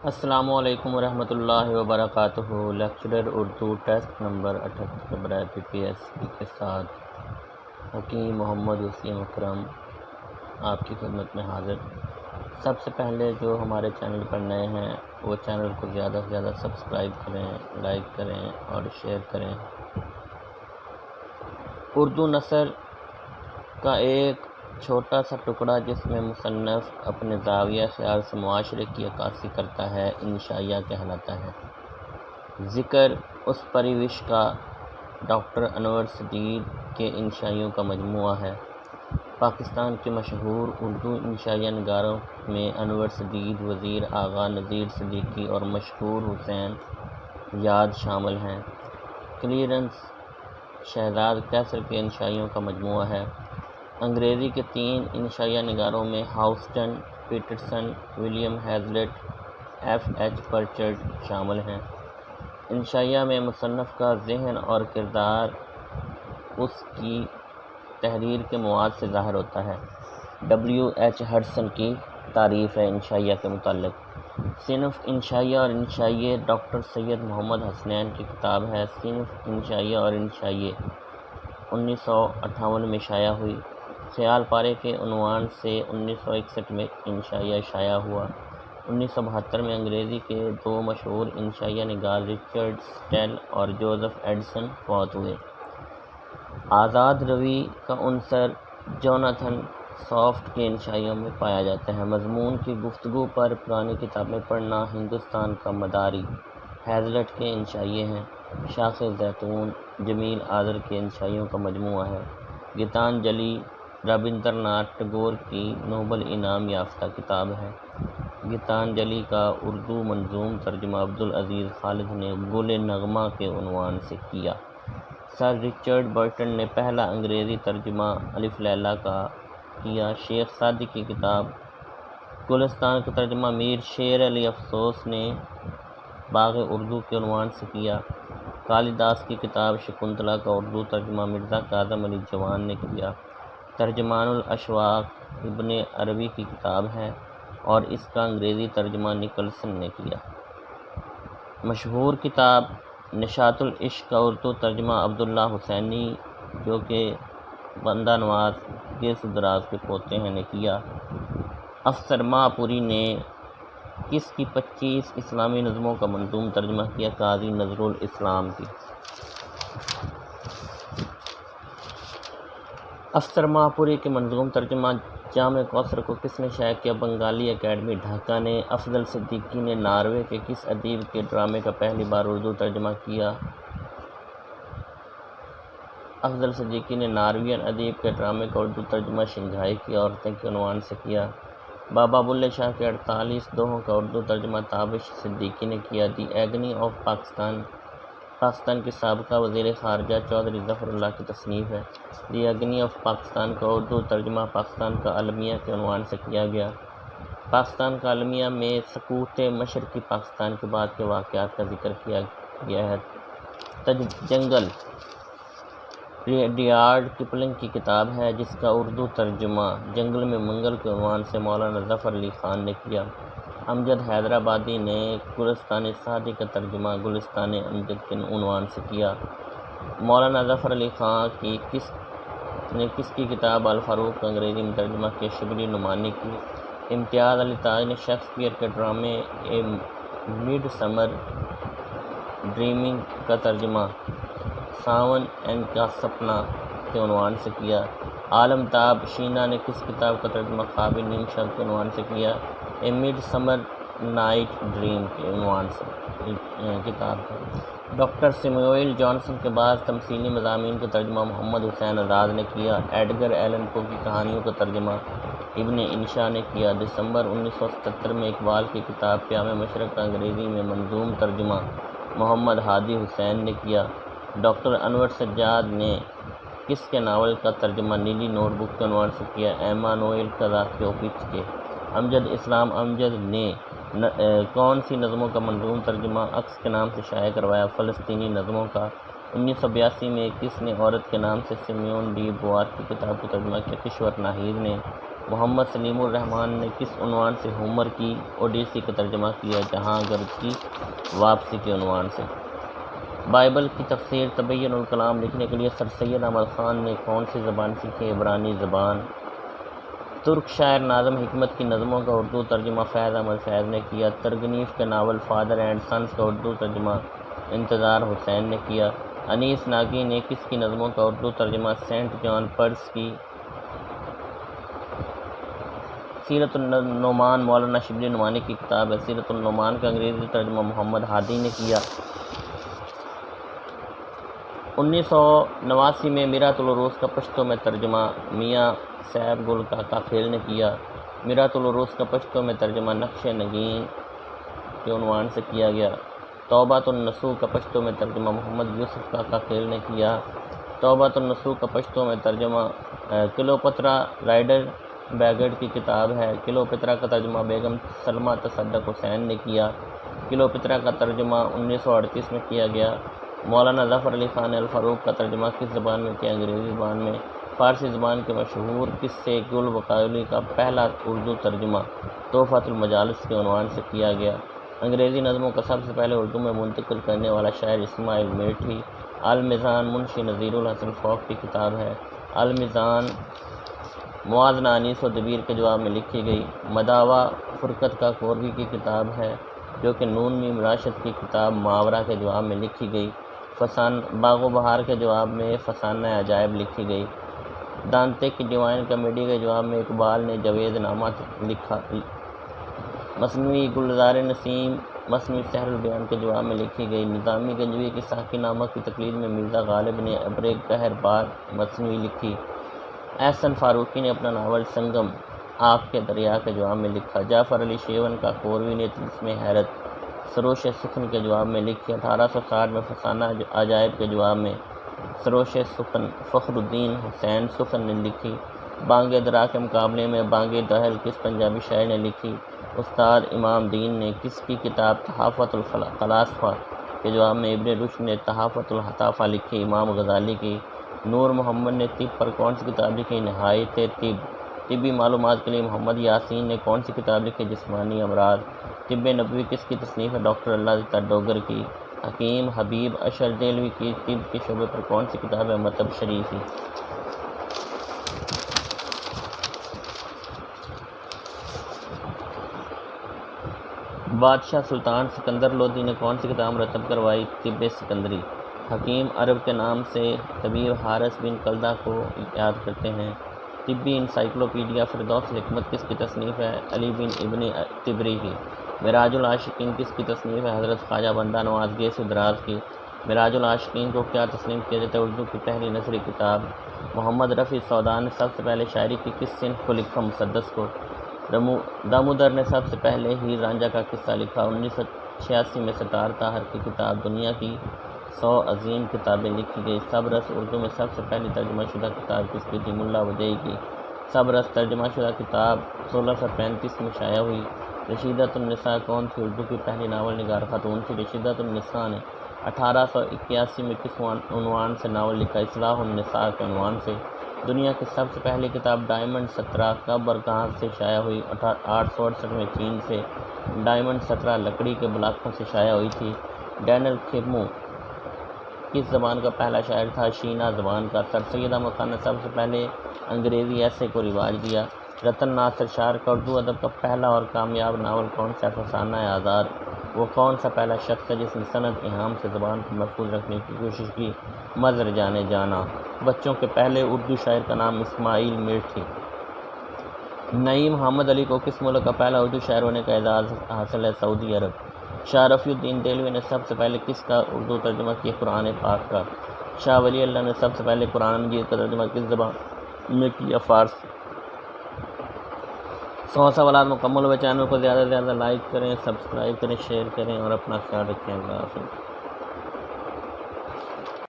السلام علیکم ورحمۃ اللہ وبرکاتہ۔ لیکچرر اردو ٹیسٹ نمبر 78 برائے PPSC کے ساتھ حکیم محمد وسیم اکرم آپ کی خدمت میں حاضر۔ سب سے پہلے جو ہمارے چینل پر نئے ہیں وہ چینل کو زیادہ سے زیادہ سبسکرائب کریں، لائک کریں اور شیئر کریں۔ اردو نثر کا ایک چھوٹا سا ٹکڑا جس میں مصنف اپنے زاویہ خیال سے معاشرے کی عکاسی کرتا ہے انشائیہ کہلاتا ہے۔ ذکر اس پریوش کا ڈاکٹر انور صدیق کے انشائیوں کا مجموعہ ہے۔ پاکستان کے مشہور اردو انشائیہ نگاروں میں انور صدیق، وزیر آغا نذیر صدیقی اور مشہور حسین یاد شامل ہیں۔ کلیرنس شہزاد کیسر کے انشائیوں کا مجموعہ ہے۔ انگریزی کے 3 انشائیہ نگاروں میں ہاؤسٹن، پیٹرسن، ولیم ہیزلٹ، FH پرچرڈ شامل ہیں۔ انشائیہ میں مصنف کا ذہن اور کردار اس کی تحریر کے مواد سے ظاہر ہوتا ہے۔ WH ہڈسن کی تعریف ہے انشائیہ کے متعلق۔ صنف انشائیہ اور انشائیے ڈاکٹر سید محمد حسنین کی کتاب ہے۔ صنف انشائیہ اور انشائیے 1958 میں شائع ہوئی۔ خیال پارے کے عنوان سے 1961 میں انشائیہ شائع ہوا۔ 1972 میں انگریزی کے 2 مشہور انشائیہ نگار رچرڈ سٹیل اور جوزف ایڈسن فوت ہوئے۔ آزاد روی کا عنصر جوناتھن سوفٹ کے انشائیوں میں پایا جاتا ہے۔ مضمون کی گفتگو پر پرانی کتابیں پڑھنا ہندوستان کا مداری ہیزلٹ کے انشائیے ہیں۔ شاخ زیتون جمیل آذر کے انشائیوں کا مجموعہ ہے۔ گیتانجلی رابندر ناتھ ٹیگور کی نوبل انعام یافتہ کتاب ہے۔ گیتانجلی کا اردو منظوم ترجمہ عبدالعزیز خالد نے گل نغمہ کے عنوان سے کیا۔ سر رچرڈ برٹن نے پہلا انگریزی ترجمہ الف لیلا کا کیا۔ شیخ سعدی کی کتاب گلستان کا ترجمہ میر شیر علی افسوس نے باغ اردو کے عنوان سے کیا۔ کالیداس کی کتاب شکنتلا کا اردو ترجمہ مرزا کاظم علی جوان نے کیا۔ ترجمان الاشواق ابن عربی کی کتاب ہے اور اس کا انگریزی ترجمہ نکلسن نے کیا۔ مشہور کتاب نشاط العشق کا اردو ترجمہ عبداللہ حسینی جو کہ بندہ نواز گیس دراز کے پوتے ہیں نے کیا۔ افسر ماہ پوری نے کس کی 25 اسلامی نظموں کا منظوم ترجمہ کیا؟ قاضی نظر الاسلام کی۔ افسر ماہ پوری کے منظوم ترجمہ جامع کوثر کو کس نے شائع کیا؟ بنگالی اکیڈمی ڈھاکہ نے۔ افضل صدیقی نے ناروے کے کس ادیب کے ڈرامے کا پہلی بار اردو ترجمہ کیا؟ افضل صدیقی نے ناروین ادیب کے ڈرامے کا اردو ترجمہ شنگھائی کی عورتیں کے عنوان سے کیا۔ بابا بلے شاہ کے 48 دوہوں کا اردو ترجمہ تابش صدیقی نے کیا۔ دی ایگنی آف پاکستان پاکستان کے سابقہ وزیر خارجہ چودھری ظفر اللہ کی تصنیف ہے۔ دی ایگنی آف پاکستان کا اردو ترجمہ پاکستان کا المیہ کے عنوان سے کیا گیا۔ پاکستان کا المیہ میں سقوط مشرقی پاکستان کے بعد کے واقعات کا ذکر کیا گیا ہے۔ جنگل ریڈیارڈ کپلنگ کی کتاب ہے جس کا اردو ترجمہ جنگل میں منگل کے عنوان سے مولانا ظفر علی خان نے کیا۔ امجد حیدرآبادی نے گلستان سعدی کا ترجمہ گلستان امجد کے عنوان سے کیا۔ مولانا ظفر علی خان کی کس کی کتاب الفاروق کا انگریزی میں ترجمہ کیا؟ شبلی نعمانی کی۔ امتیاز علی تاج نے شیکسپیئر کے ڈرامے اے مڈ سمر ڈریمنگ کا ترجمہ ساون اینڈ کا سپنا کے عنوان سے کیا۔ عالم تاب شینا نے کس کتاب کا ترجمہ خواب نیم شب کے عنوان سے کیا؟ A Midsummer Night Dream کے عنوان سے کتاب کا۔ ڈاکٹر سیموئل جانسن کے بعد تمثیلی مضامین کا ترجمہ محمد حسین آزاد نے کیا۔ ایڈگر ایلن پو کی کہانیوں کا ترجمہ ابن انشا نے کیا۔ دسمبر 1977 میں اقبال کی کتاب پیام مشرق کا انگریزی میں منظوم ترجمہ محمد ہادی حسین نے کیا۔ ڈاکٹر انور سجاد نے کس کے ناول کا ترجمہ نیلی نوٹ بک کے عنوان سے کیا؟ ایمانوئل کازاکیوپچ کے۔ امجد اسلام امجد نے کون سی نظموں کا منظوم ترجمہ عکس کے نام سے شائع کروایا؟ فلسطینی نظموں کا۔ 1982 میں کس نے عورت کے نام سے سمیون ڈی بوار کی کتاب کو ترجمہ کیا؟ کشور ناہید نے۔ محمد سلیم الرحمن نے کس عنوان سے ہومر کی اوڈیسی کا ترجمہ کیا؟ جہاں گرد کی واپسی کے عنوان سے۔ بائبل کی تفسیر تبین الکلام لکھنے کے لیے سر سید احمد خان نے کون سی زبان سیکھی؟ عبرانی زبان۔ ترک شاعر ناظم حکمت کی نظموں کا اردو ترجمہ فیض احمد فیض نے کیا۔ ترگنیف کے ناول فادر اینڈ سنز کا اردو ترجمہ انتظار حسین نے کیا۔ انیس ناگی نے کس کی نظموں کا اردو ترجمہ؟ سینٹ جان پرس کی۔ سیرت النعمان مولانا شبلی نعمانی کی کتاب ہے۔ سیرت النعمان کا انگریزی ترجمہ محمد ہادی نے کیا۔ 1989 میں میرات العروس کا پشتو میں ترجمہ میاں صاحب گل کاکا خیل نے کیا۔ میرات العروس کا پشتو میں ترجمہ نقش نگین کے عنوان سے کیا گیا۔ توبۃ النصوح کا پشتو میں ترجمہ محمد یوسف کاکا خیل نے کیا۔ توبۃ النصوح کا پشتو میں ترجمہ کلوپترا رائڈر بیگڑ کی کتاب ہے۔ کلوپترا کا ترجمہ بیگم سلمہ تصدق حسین نے کیا۔ کلوپترا کا ترجمہ 1938 میں کیا گیا۔ مولانا ظفر علی خان الفاروق کا ترجمہ کس زبان میں کیا؟ انگریزی زبان میں۔ فارسی زبان کے مشہور قصے گل بقولی کا پہلا اردو ترجمہ تحفۃ المجالس کے عنوان سے کیا گیا۔ انگریزی نظموں کا سب سے پہلے اردو میں منتقل کرنے والا شاعر اسماعیل میٹھی۔ المیزان منشی نذیر الحسن فوق کی کتاب ہے۔ المیزان موازنہ انیس و دبیر کے جواب میں لکھی گئی۔ مداوا فرقت کا کوروی کی کتاب ہے جو کہ نون میم راشد کی کتاب ماورا کے جواب میں لکھی گئی۔ باغ و بہار کے جواب میں فسانہ عجائب لکھی گئی۔ دانتے کی ڈیوائن کامیڈی کے جواب میں اقبال نے جاوید نامہ لکھا۔ مثنوی گلزار نسیم مثنوی سحر البیان کے جواب میں لکھی گئی۔ نظامی گنجوی کی ساقی نامہ کی تقلید میں مرزا غالب نے ابر قہر بار مثنوی لکھی۔ احسن فاروقی نے اپنا ناول سنگم آگ کے دریا کے جواب میں لکھا۔ جعفر علی شیون کا کوروی نے طلسم حیرت سروش سخن کے جواب میں لکھی۔ 1860 میں فسانہ عجائب کے جواب میں سروش سخن فخر الدین حسین سخن نے لکھی۔ بانگ درا کے مقابلے میں بانگ دہل کس پنجابی شاعر نے لکھی؟ استاد امام دین نے۔ کس کی کتاب تحفۃ الفلاسفہ کے جواب میں ابن رشد نے تحفۃ الحطافہ لکھی۔ امام غزالی کی۔ نور محمد نے طب پر کون سی کتاب لکھی؟ نہایت طب۔ طبی معلومات کے لیے محمد یاسین نے کون سی کتاب لکھی؟ جسمانی امراض۔ طب نبوی کس کی تصنیف ہے؟ ڈاکٹر اللہ دتا ڈوگر کی۔ حکیم حبیب اشر دہلوی کی طب کے شعبے پر کون سی کتاب ہے؟ مطب شریفی۔ بادشاہ سلطان سکندر لودھی نے کون سی کتاب مرتب کروائی؟ طب سکندری۔ حکیم عرب کے نام سے طبیب حارث بن کلدہ کو یاد کرتے ہیں۔ طبی انسائکلوپیڈیا فردوس الحکمت کس کی تصنیف ہے؟ علی بن ابن طبری کی۔ معراج العاشقین کس کی تصنیف ہے؟ حضرت خواجہ بندہ نواز گیس دراز کی۔ معراج العاشقین کو کیا تسلیم کیا جاتا ہے؟ اردو کی پہلی نثری کتاب۔ محمد رفیع سودان نے سب سے پہلے شاعری کی کس صنف کو لکھا؟ مسدس کو۔ دامودر نے سب سے پہلے ہیر رانجھا کا قصہ لکھا۔ 1986 میں ستار طاہر کی کتاب دنیا کی 100 عظیم کتابیں لکھی گئی۔ سبرس اردو میں سب سے پہلی ترجمہ شدہ کتاب کس کی تھی؟ ملا وجہی کی۔ سبرس ترجمہ شدہ کتاب 1635 میں شائع ہوئی۔ رشیدۃ النساء کون تھی؟ اردو کی پہلی ناول نگار خاتون تھی۔ رشیدۃ النساء نے 1881 میں کس عنوان سے ناول لکھا؟ اصلاح النساء کے عنوان سے۔ دنیا کی سب سے پہلی کتاب ڈائمنڈ 17 کب اور کہاں سے شائع ہوئی؟ 868 میں چین سے۔ ڈائمنڈ 17 لکڑی کے بلاکوں سے شائع ہوئی تھی۔ ڈینل کھیمو کس زبان کا پہلا شاعر تھا؟ شینا زبان کا۔ سر سید احمد خان نے سب سے پہلے انگریزی ایسے کو رواج دیا۔ رتن ناصر شار کا اردو ادب کا پہلا اور کامیاب ناول کون سا؟ فسانہ آزاد۔ وہ کون سا پہلا شخص ہے جس نے صنعت ایہام سے زبان کو محفوظ رکھنے کی کوشش کی؟ مظہر جان جانا۔ بچوں کے پہلے اردو شاعر کا نام اسماعیل میٹھی۔ نعیم حامد علی کو کس ملک کا پہلا اردو شاعر ہونے کا اعزاز حاصل ہے؟ سعودی عرب۔ شاہ رفیع الدین دہلوی نے سب سے پہلے کس کا اردو ترجمہ کیا؟ قرآن پاک کا۔ شاہ ولی اللہ نے سب سے پہلے قرآن مجید کا ترجمہ کس زبان میں کیا؟ فارسی۔ 100 سوالات مکمل ہوئے۔ چینل کو زیادہ سے زیادہ لائک کریں، سبسکرائب کریں، شیئر کریں اور اپنا خیال رکھیں۔ اللہ حافظ۔